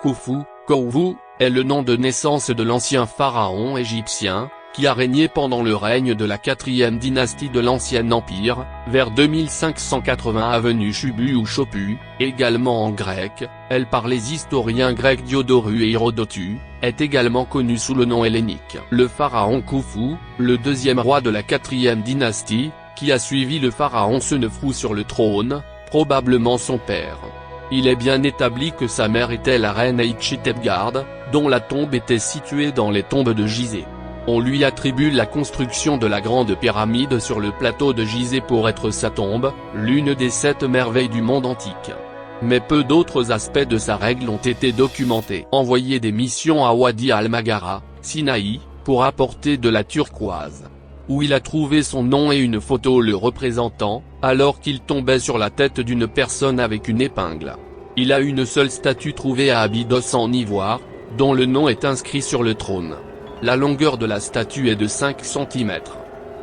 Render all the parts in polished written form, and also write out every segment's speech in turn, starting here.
Khufu, Khoufu, est le nom de naissance de l'ancien pharaon égyptien, qui a régné pendant le règne de la 4e dynastie de l'Ancien Empire, vers 2580 avenue Chubu ou Chopu, également en grec, elle par les historiens grecs Diodorus et Hérodotus, est également connu sous le nom hellénique. Le pharaon Khufu, le deuxième roi de la 4e dynastie, qui a suivi le pharaon Sénéfrou sur le trône, probablement son père. Il est bien établi que sa mère était la reine Hatshepsut, dont la tombe était située dans les tombes de Gizeh. On lui attribue la construction de la grande pyramide sur le plateau de Gizeh pour être sa tombe, l'une des 7 merveilles du monde antique. Mais peu d'autres aspects de sa règle ont été documentés. Envoyer des missions à Wadi al-Maghara, Sinaï, pour apporter de la turquoise, où il a trouvé son nom et une photo le représentant, alors qu'il tombait sur la tête d'une personne avec une épingle. Il a une seule statue trouvée à Abydos en ivoire, dont le nom est inscrit sur le trône. La longueur de la statue est de 5 cm.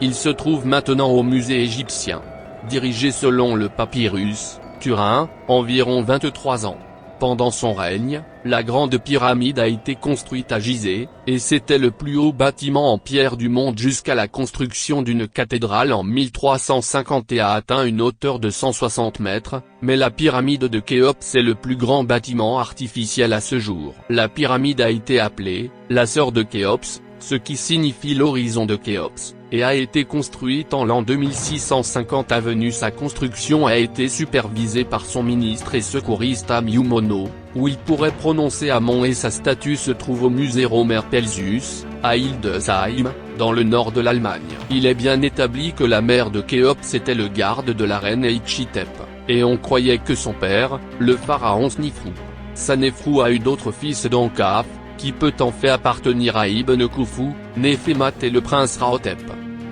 Il se trouve maintenant au musée égyptien. Dirigé selon le papyrus, Turin, environ 23 ans. Pendant son règne, la grande pyramide a été construite à Gizeh, et c'était le plus haut bâtiment en pierre du monde jusqu'à la construction d'une cathédrale en 1350 et a atteint une hauteur de 160 mètres, mais la pyramide de Khéops est le plus grand bâtiment artificiel à ce jour. La pyramide a été appelée « la sœur de Khéops », ce qui signifie l'horizon de Khéops, et a été construite en l'an 2650 avenue. Sa construction a été supervisée par son ministre et secouriste Amiumono, où il pourrait prononcer Amon, et sa statue se trouve au musée Romer-Pelsus, à Hildesheim, dans le nord de l'Allemagne. Il est bien établi que la mère de Khéops était le garde de la reine Hatshepsut, et on croyait que son père, le pharaon Sénéfrou. Sénéfrou a eu d'autres fils dont Khaf, qui peut en fait appartenir à Ibn Khufu, Néfémat et le prince Rahotep.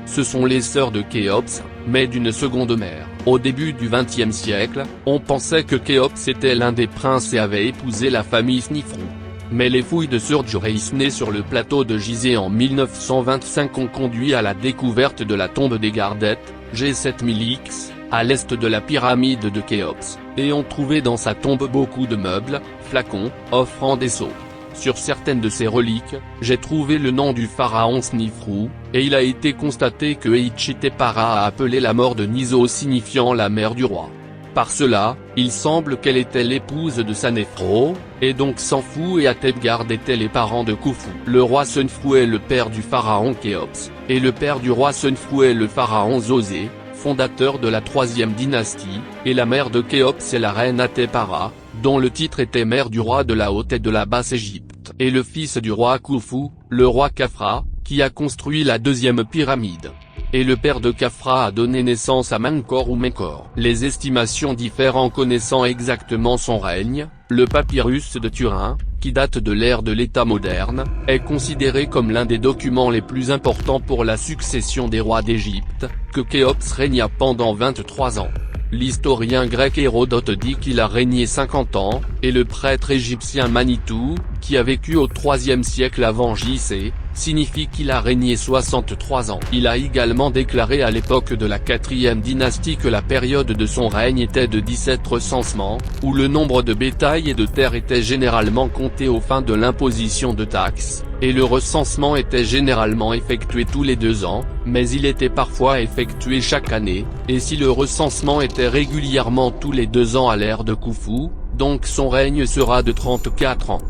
Ce sont les sœurs de Khéops, mais d'une seconde mère. Au début du XXe siècle, on pensait que Khéops était l'un des princes et avait épousé la famille Sénéfrou. Mais les fouilles de Surjureisné sur le plateau de Gizeh en 1925 ont conduit à la découverte de la tombe des Gardettes, G7000X, à l'est de la pyramide de Khéops, et ont trouvé dans sa tombe beaucoup de meubles, flacons, offrandes et sceaux. Sur certaines de ces reliques, j'ai trouvé le nom du pharaon Sénéfrou, et il a été constaté que Hatshepsut a appelé la mort de Niso signifiant la mère du roi. Par cela, il semble qu'elle était l'épouse de Sénéfrou, et donc Sanfou et Hatepgard étaient les parents de Khufu. Le roi Sénéfrou est le père du pharaon Khéops, et le père du roi Sénéfrou est le pharaon Zosé, fondateur de la 3e dynastie, et la mère de Khéops est la reine Hatepara, dont le titre était mère du roi de la Haute et de la Basse Égypte, et le fils du roi Khufu, le roi Khafra, qui a construit la 2e pyramide. Et le père de Khafra a donné naissance à Menkor ou Menkor. Les estimations diffèrent en connaissant exactement son règne. Le papyrus de Turin, qui date de l'ère de l'État moderne, est considéré comme l'un des documents les plus importants pour la succession des rois d'Égypte, que Khéops régna pendant 23 ans. L'historien grec Hérodote dit qu'il a régné 50 ans, et le prêtre égyptien Manitou, qui a vécu au IIIe siècle avant J.C., signifie qu'il a régné 63 ans. Il a également déclaré à l'époque de la 4e dynastie que la période de son règne était de 17 recensements, où le nombre de bétail et de terres était généralement compté aux fins de l'imposition de taxes, et le recensement était généralement effectué tous les 2 ans, mais il était parfois effectué chaque année, et si le recensement était régulièrement tous les 2 ans à l'ère de Khufu, donc son règne sera de 34 ans.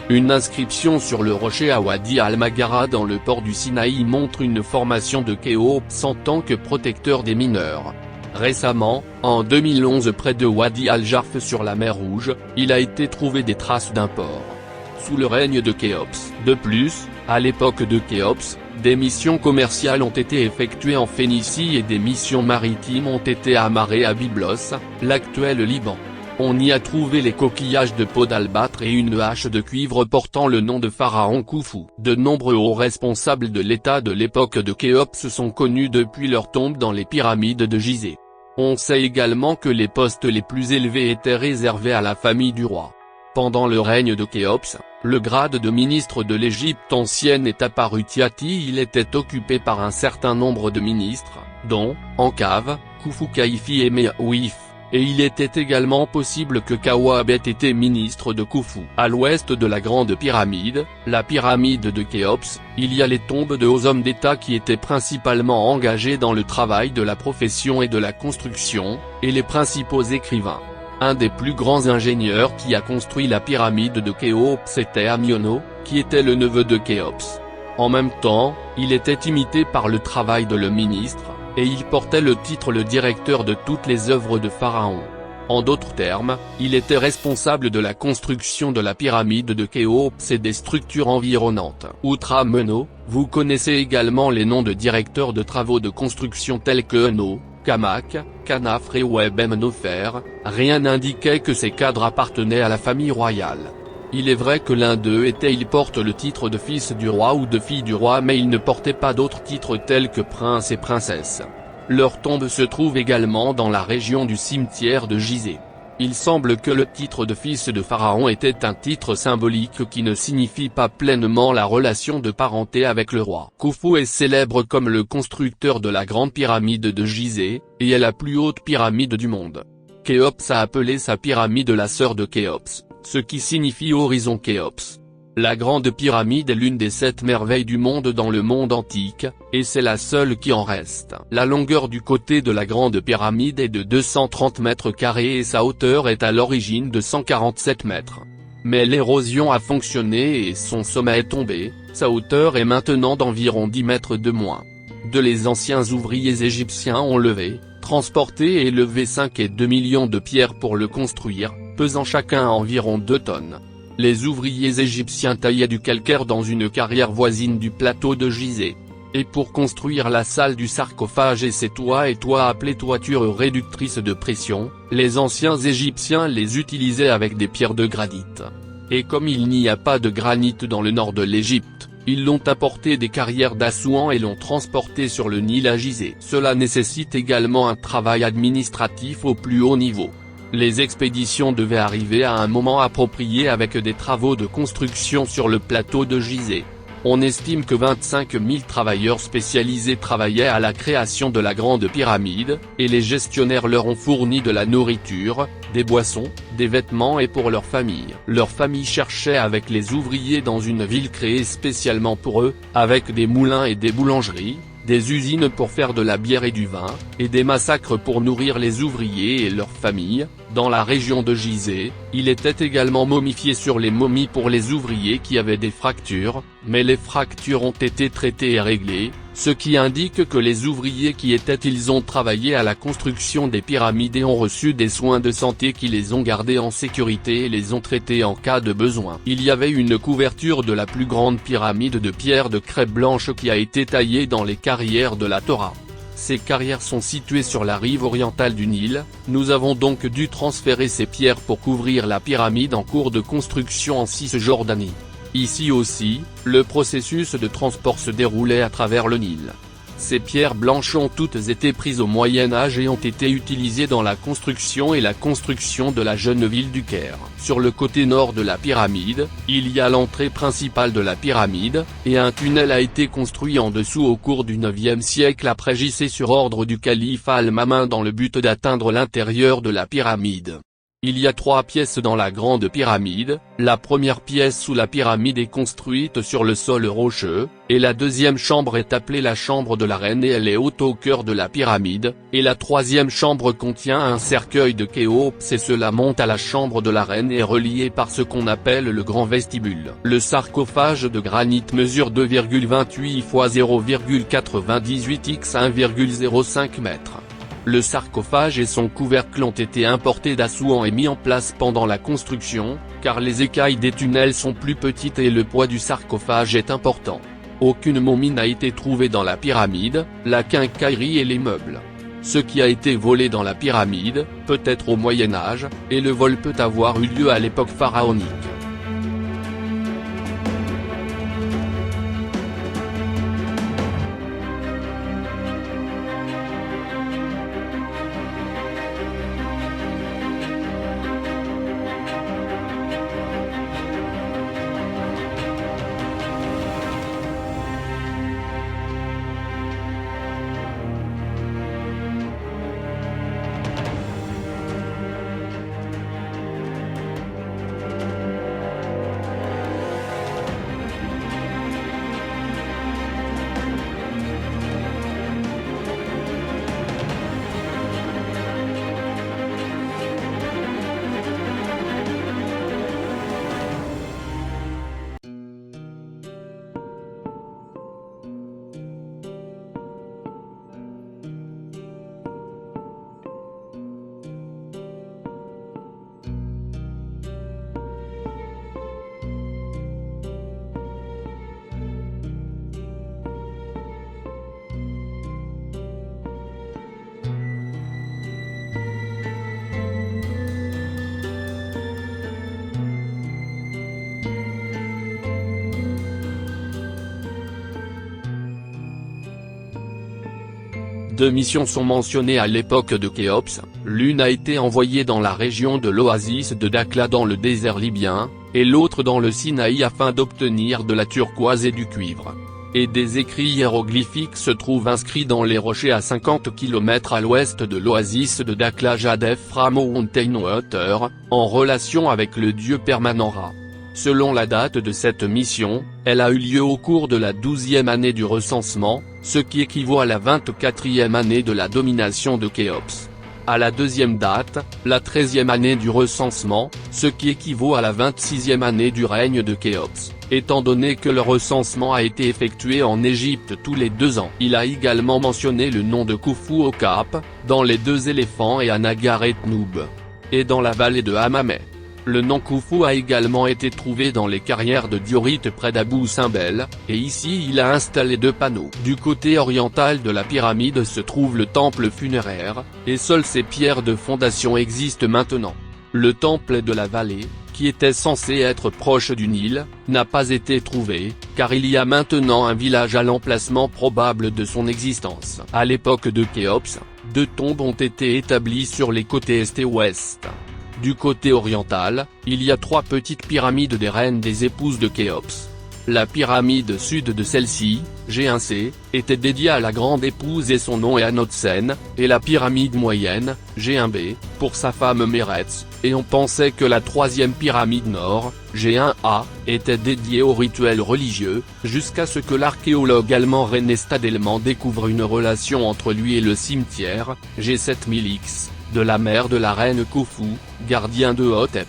Une inscription sur le rocher à Wadi al-Maghara dans le port du Sinaï montre une formation de Khéops en tant que protecteur des mineurs. Récemment, en 2011 près de Wadi al-Jarf sur la mer Rouge, il a été trouvé des traces d'un port sous le règne de Khéops. De plus, à l'époque de Khéops, des missions commerciales ont été effectuées en Phénicie et des missions maritimes ont été amarrées à Byblos, l'actuel Liban. On y a trouvé les coquillages de peau d'albâtre et une hache de cuivre portant le nom de pharaon Khufu. De nombreux hauts responsables de l'État de l'époque de Khéops sont connus depuis leur tombe dans les pyramides de Gizeh. On sait également que les postes les plus élevés étaient réservés à la famille du roi. Pendant le règne de Khéops, le grade de ministre de l'Égypte ancienne est apparu Tiati. Il était occupé par un certain nombre de ministres, dont, Ankave, Khufu Kaifi et Meouif, et il était également possible que Kawab ait été ministre de Khufu. À l'ouest de la Grande Pyramide, la pyramide de Khéops, il y a les tombes de hauts hommes d'État qui étaient principalement engagés dans le travail de la profession et de la construction, et les principaux écrivains. Un des plus grands ingénieurs qui a construit la pyramide de Khéops était Amiono, qui était le neveu de Khéops. En même temps, il était imité par le travail de le ministre, et il portait le titre le directeur de toutes les œuvres de Pharaon. En d'autres termes, il était responsable de la construction de la pyramide de Khéops et des structures environnantes. Outre Amiono, vous connaissez également les noms de directeurs de travaux de construction tels que Eno, Kamak, Kanafre et Webem-Nofer. Rien n'indiquait que ces cadres appartenaient à la famille royale. Il est vrai que l'un d'eux il porte le titre de fils du roi ou de fille du roi, mais il ne portait pas d'autres titres tels que prince et princesse. Leur tombe se trouve également dans la région du cimetière de Gizeh. Il semble que le titre de fils de pharaon était un titre symbolique qui ne signifie pas pleinement la relation de parenté avec le roi. Khufu est célèbre comme le constructeur de la grande pyramide de Gizeh, et est la plus haute pyramide du monde. Khéops a appelé sa pyramide la sœur de Khéops, ce qui signifie horizon Khéops. La grande pyramide est l'une des 7 merveilles du monde dans le monde antique, et c'est la seule qui en reste. La longueur du côté de la grande pyramide est de 230 mètres carrés et sa hauteur est à l'origine de 147 mètres. Mais l'érosion a fonctionné et son sommet est tombé, sa hauteur est maintenant d'environ 10 mètres de moins. Les anciens ouvriers égyptiens ont levé, transporté et élevé 5 et 2 millions de pierres pour le construire, pesant chacun environ 2 tonnes. Les ouvriers égyptiens taillaient du calcaire dans une carrière voisine du plateau de Gizeh. Et pour construire la salle du sarcophage et ses toits appelés toitures réductrices de pression, les anciens Égyptiens les utilisaient avec des pierres de granit. Et comme il n'y a pas de granit dans le nord de l'Égypte, ils l'ont apporté des carrières d'Assouan et l'ont transporté sur le Nil à Gizeh. Cela nécessite également un travail administratif au plus haut niveau. Les expéditions devaient arriver à un moment approprié avec des travaux de construction sur le plateau de Gizeh. On estime que 25 000 travailleurs spécialisés travaillaient à la création de la grande pyramide, et les gestionnaires leur ont fourni de la nourriture, des boissons, des vêtements et pour leurs familles. Leurs familles cherchaient avec les ouvriers dans une ville créée spécialement pour eux, avec des moulins et des boulangeries, des usines pour faire de la bière et du vin, et des massacres pour nourrir les ouvriers et leurs familles. Dans la région de Gizeh, il était également momifié sur les momies pour les ouvriers qui avaient des fractures, mais les fractures ont été traitées et réglées, ce qui indique que les ouvriers ils ont travaillé à la construction des pyramides et ont reçu des soins de santé qui les ont gardés en sécurité et les ont traités en cas de besoin. Il y avait une couverture de la plus grande pyramide de pierre de craie blanche qui a été taillée dans les carrières de la Torah. Ces carrières sont situées sur la rive orientale du Nil. Nous avons donc dû transférer ces pierres pour couvrir la pyramide en cours de construction en Cisjordanie. Ici aussi, le processus de transport se déroulait à travers le Nil. Ces pierres blanches ont toutes été prises au Moyen Âge et ont été utilisées dans la construction et la construction de la jeune ville du Caire. Sur le côté nord de la pyramide, il y a l'entrée principale de la pyramide, et un tunnel a été construit en dessous au cours du 9e siècle après Gizeh sur ordre du calife Al-Mamun dans le but d'atteindre l'intérieur de la pyramide. Il y a 3 pièces dans la grande pyramide, la première pièce sous la pyramide est construite sur le sol rocheux, et la deuxième chambre est appelée la chambre de la reine et elle est haute au cœur de la pyramide, et la troisième chambre contient un cercueil de Khéops et cela monte à la chambre de la reine et est relié par ce qu'on appelle le grand vestibule. Le sarcophage de granit mesure 2,28 x 0,98 x 1,05 m. Le sarcophage et son couvercle ont été importés d'Assouan et mis en place pendant la construction, car les écailles des tunnels sont plus petites et le poids du sarcophage est important. Aucune momie n'a été trouvée dans la pyramide, la quincaillerie et les meubles. Ce qui a été volé dans la pyramide, peut être au Moyen-Âge, et le vol peut avoir eu lieu à l'époque pharaonique. Deux missions sont mentionnées à l'époque de Khéops, l'une a été envoyée dans la région de l'oasis de Dakhla dans le désert libyen, et l'autre dans le Sinaï afin d'obtenir de la turquoise et du cuivre. Et des écrits hiéroglyphiques se trouvent inscrits dans les rochers à 50 km à l'ouest de l'oasis de Dakhla Jadef Mountain Water, en relation avec le dieu permanent Ra. Selon la date de cette mission, elle a eu lieu au cours de la 12e année du recensement, ce qui équivaut à la 24e année de la domination de Khéops. À la deuxième date, la 13e année du recensement, ce qui équivaut à la 26e année du règne de Khéops, étant donné que le recensement a été effectué en Égypte tous les 2 ans. Il a également mentionné le nom de Khufu au Cap, dans les 2 éléphants et à Nagaret Noub, et dans la vallée de Hammamet. Le nom Khufu a également été trouvé dans les carrières de diorite près d'Abou Simbel, et ici il a installé 2 panneaux. Du côté oriental de la pyramide se trouve le temple funéraire, et seules ces pierres de fondation existent maintenant. Le temple de la vallée, qui était censé être proche du Nil, n'a pas été trouvé, car il y a maintenant un village à l'emplacement probable de son existence. À l'époque de Khéops, 2 tombes ont été établies sur les côtés est et ouest. Du côté oriental, il y a 3 petites pyramides des reines des épouses de Khéops. La pyramide sud de celle-ci, G1C, était dédiée à la grande épouse et son nom est Anotsen, et la pyramide moyenne, G1B, pour sa femme Meretz, et on pensait que la 3e pyramide nord, G1A, était dédiée aux rituels religieux, jusqu'à ce que l'archéologue allemand René Stadelmann découvre une relation entre lui et le cimetière, G7000X, de la mère de la reine Khufu, gardien de Hotep.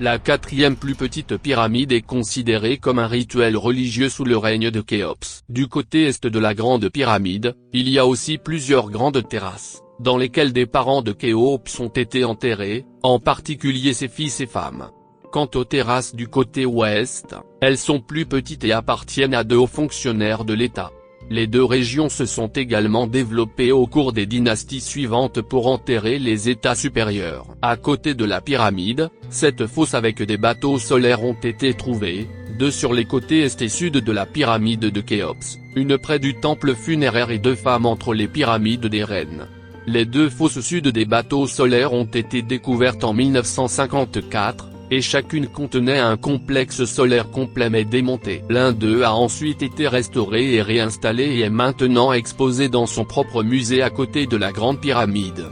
La 4e plus petite pyramide est considérée comme un rituel religieux sous le règne de Khéops. Du côté est de la grande pyramide, il y a aussi plusieurs grandes terrasses, dans lesquelles des parents de Khéops ont été enterrés, en particulier ses fils et femmes. Quant aux terrasses du côté ouest, elles sont plus petites et appartiennent à 2 hauts fonctionnaires de l'État. Les 2 régions se sont également développées au cours des dynasties suivantes pour enterrer les états supérieurs. À côté de la pyramide, 7 fosses avec des bateaux solaires ont été trouvées, 2 sur les côtés est et sud de la pyramide de Khéops, une près du temple funéraire et 2 femmes entre les pyramides des reines. Les 2 fosses sud des bateaux solaires ont été découvertes en 1954, et chacune contenait un complexe solaire complet mais démonté. L'un d'eux a ensuite été restauré et réinstallé et est maintenant exposé dans son propre musée à côté de la Grande Pyramide.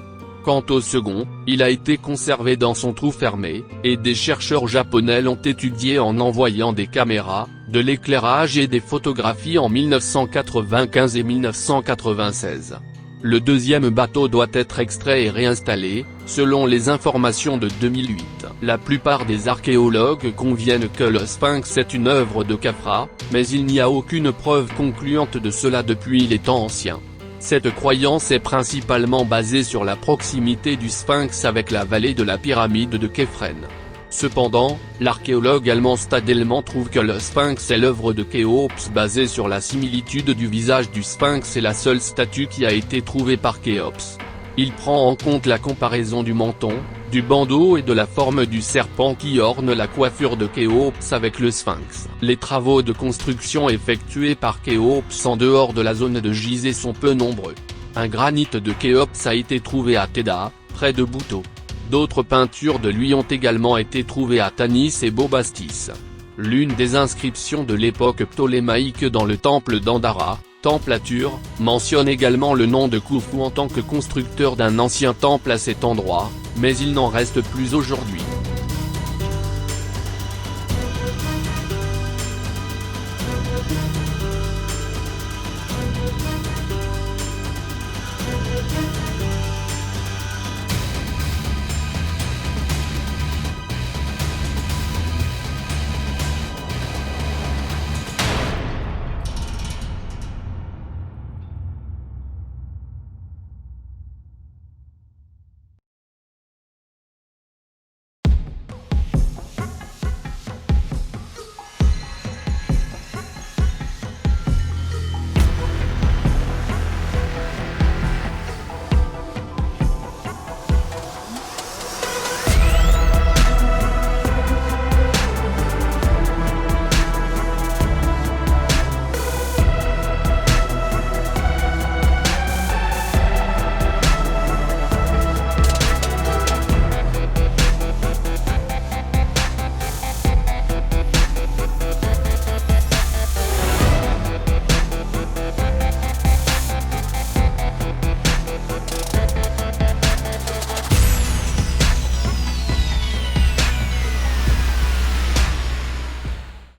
Quant au second, il a été conservé dans son trou fermé, et des chercheurs japonais l'ont étudié en envoyant des caméras, de l'éclairage et des photographies en 1995 et 1996. Le deuxième bateau doit être extrait et réinstallé, selon les informations de 2008. La plupart des archéologues conviennent que le Sphinx est une œuvre de Khafra, mais il n'y a aucune preuve concluante de cela depuis les temps anciens. Cette croyance est principalement basée sur la proximité du Sphinx avec la vallée de la pyramide de Képhren. Cependant, l'archéologue allemand Stadelmann trouve que le Sphinx est l'œuvre de Khéops basée sur la similitude du visage du Sphinx et la seule statue qui a été trouvée par Khéops. Il prend en compte la comparaison du menton, du bandeau et de la forme du serpent qui orne la coiffure de Khéops avec le Sphinx. Les travaux de construction effectués par Khéops en dehors de la zone de gisée sont peu nombreux. Un granit de Khéops a été trouvé à Teda, près de Bouto. D'autres peintures de lui ont également été trouvées à Tanis et Bobastis. L'une des inscriptions de l'époque ptolémaïque dans le temple d'Andara, temple à Tur, mentionne également le nom de Khufu en tant que constructeur d'un ancien temple à cet endroit, mais il n'en reste plus aujourd'hui.